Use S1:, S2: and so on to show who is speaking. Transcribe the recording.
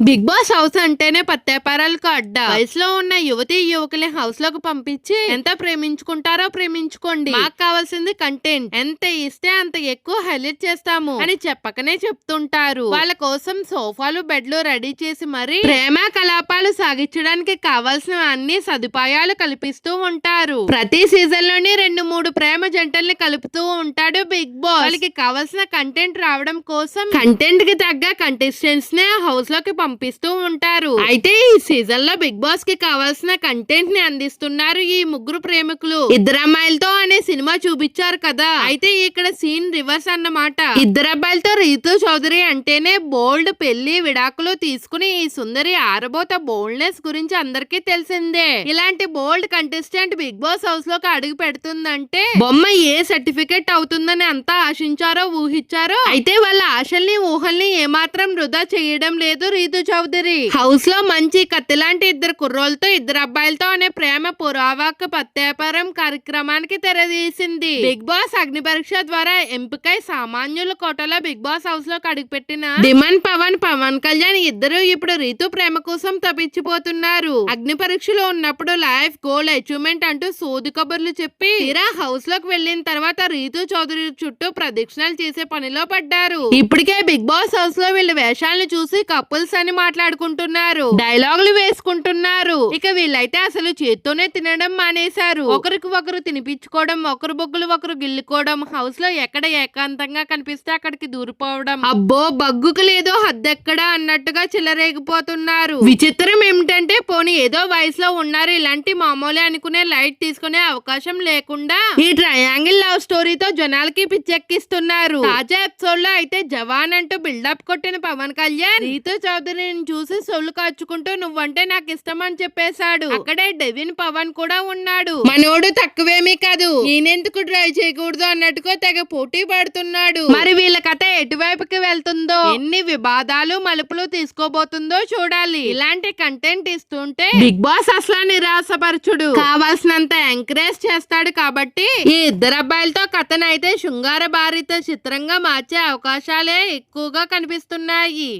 S1: Big boss house అంటేనే పత్తేపారాలకు అడ్డ. వయసులో ఉన్న యువతి యువకుల్ని హౌస్ లోకి పంపించి ఎంత ప్రేమించుకుంటారో ప్రేమించుకోండి, మాకు కావాల్సింది కంటెంట్, ఎంత ఇస్తే అంత ఎక్కువ హైలైట్ చేస్తాము అని చెప్పకనే చెప్తుంటారు. వాళ్ళ కోసం సోఫాలు బెడ్లు రెడీ చేసి మరి ప్రేమ కలాపాలు సాగించడానికి కావాల్సిన అన్ని సదుపాయాలు కల్పిస్తూ ఉంటారు. ప్రతి సీజన్ లోని 2-3 ప్రేమ జంటల్ని కలుపుతూ ఉంటాడు బిగ్ బాస్. వాళ్ళకి కావాల్సిన కంటెంట్ రావడం కోసం కంటెంట్ కి తగ్గ కంటెస్టెంట్స్ నే హౌస్ లోకి పంపిస్తూ ఉంటారు. అయితే ఈ సీజన్ లో బిగ్ బాస్ కి కావాల్సిన కంటెంట్ ని అందిస్తున్నారు ఈ ముగ్గురు ప్రేమికులు. ఇద్దరు అమ్మాయిలతో అనే సినిమా చూపించారు కదా, అయితే ఇక్కడ సీన్ రివర్స్ అన్నమాట. ఇద్దరు అబ్బాయిలతో రీతు చౌదరి అంటేనే బోల్డ్, పెళ్లి విడాకులు తీసుకుని ఈ సుందరి ఆరబోత బోల్డ్నెస్ గురించి అందరికీ తెలిసిందే. ఇలాంటి బోల్డ్ కంటెస్టెంట్ బిగ్ బాస్ హౌస్ లోకి అడుగు పెడుతుందంటే బొమ్మ ఏ సర్టిఫికెట్ అవుతుందని అంతా ఆశించారో ఊహించారో. అయితే వాళ్ళ ఆశల్ని ఊహల్ని ఏమాత్రం వృధా చేయడం లేదు రీతు చౌదరి. హౌస్ లో మంచి కత్తిలాంటి ఇద్దరు కుర్రోలతో ఇద్దరు అబ్బాయిలతో అనే ప్రేమ పురావాక పత్తేపారం కార్యక్రమానికి తెరదీసింది. బిగ్ బాస్ అగ్ని పరీక్ష ద్వారా ఎంపికై సామాన్యుల కోటలో బిగ్ బాస్ హౌస్ లోకి అడుగుపెట్టిన డిమన్ పవన్ కళ్యాణ్ ఇద్దరు ఇప్పుడు రీతు ప్రేమ కోసం తప్పించిపోతున్నారు. అగ్ని పరీక్షలో ఉన్నప్పుడు లైఫ్ గోల్ అచీవ్మెంట్ అంటూ సోది కబుర్లు చెప్పి తీరా హౌస్ లోకి వెళ్లిన తర్వాత రీతు చౌదరి చుట్టూ ప్రదక్షిణాలు చేసే పనిలో పడ్డారు. ఇప్పటికే బిగ్ బాస్ హౌస్ లో వీళ్ళ వేషాలను చూసి కపుల్స్ అని మాట్లాడుకుంటున్నారు, డైలాగులు వేసుకుంటున్నారు. ఇక వీళ్ళైతే అసలు చేత్తోనే తినడం మానేశారు. ఒకరికి ఒకరు తినిపించుకోవడం, ఒకరు బొగ్గులు ఒకరు గిల్లుకోవడం, హౌస్ లో ఎక్కడ ఏకాంతంగా కనిపిస్తే అక్కడికి దూరిపోవడం, అబ్బో బగ్గుకు లేదో హద్దెక్కడా అన్నట్టుగా చిల్లరేగిపోతున్నారు. విచిత్రం ఏమిటంటే పోనీ ఏదో వయసులో ఉన్నారు, ఇలాంటి మామూలే అనుకునే లైట్ తీసుకునే అవకాశం లేకుండా ఈ ట్రయాంగిల్ లవ్ స్టోరీతో జనాలకి పిచ్చెక్కిస్తున్నారు. తాజా ఎపిసోడ్ లో అయితే జవాన్ అంటూ బిల్డప్ కొట్టిన పవన్ కళ్యాణ్ రీతు చౌదరిని చూసి సొల్లు కాచుకుంటూ నువ్వంటే నాకు ఇష్టం అని చెప్పేశాడు. అక్కడే డెవిన్ పవన్ కూడా ఉన్నాడు. మనోడు తక్కువేమీ కాదు, నేనెందుకు ట్రై చేయకూడదు అన్నట్టుగా తెగ పోటీ పడుతున్నాడు. మరి వీళ్ళ కథ ఎటువైపుకి వెళ్తుందో, ఎన్ని వివాదాలు మలుపులు తీసుకోబోతుందో చూడాలి. ఇలాంటి కంటెంట్ ఇస్తుంటే బిగ్ బాస్ అసలు నిరాశపరచుడు, కావాల్సినంత ఎంకరేజ్ చేస్తాడు. కాబట్టి ఈ ఇద్దరు అబ్బాయిలతో కథనైతే శృంగార భారిత చిత్రంగా మార్చే అవకాశాలే ఎక్కువగా కనిపిస్తున్నాయి.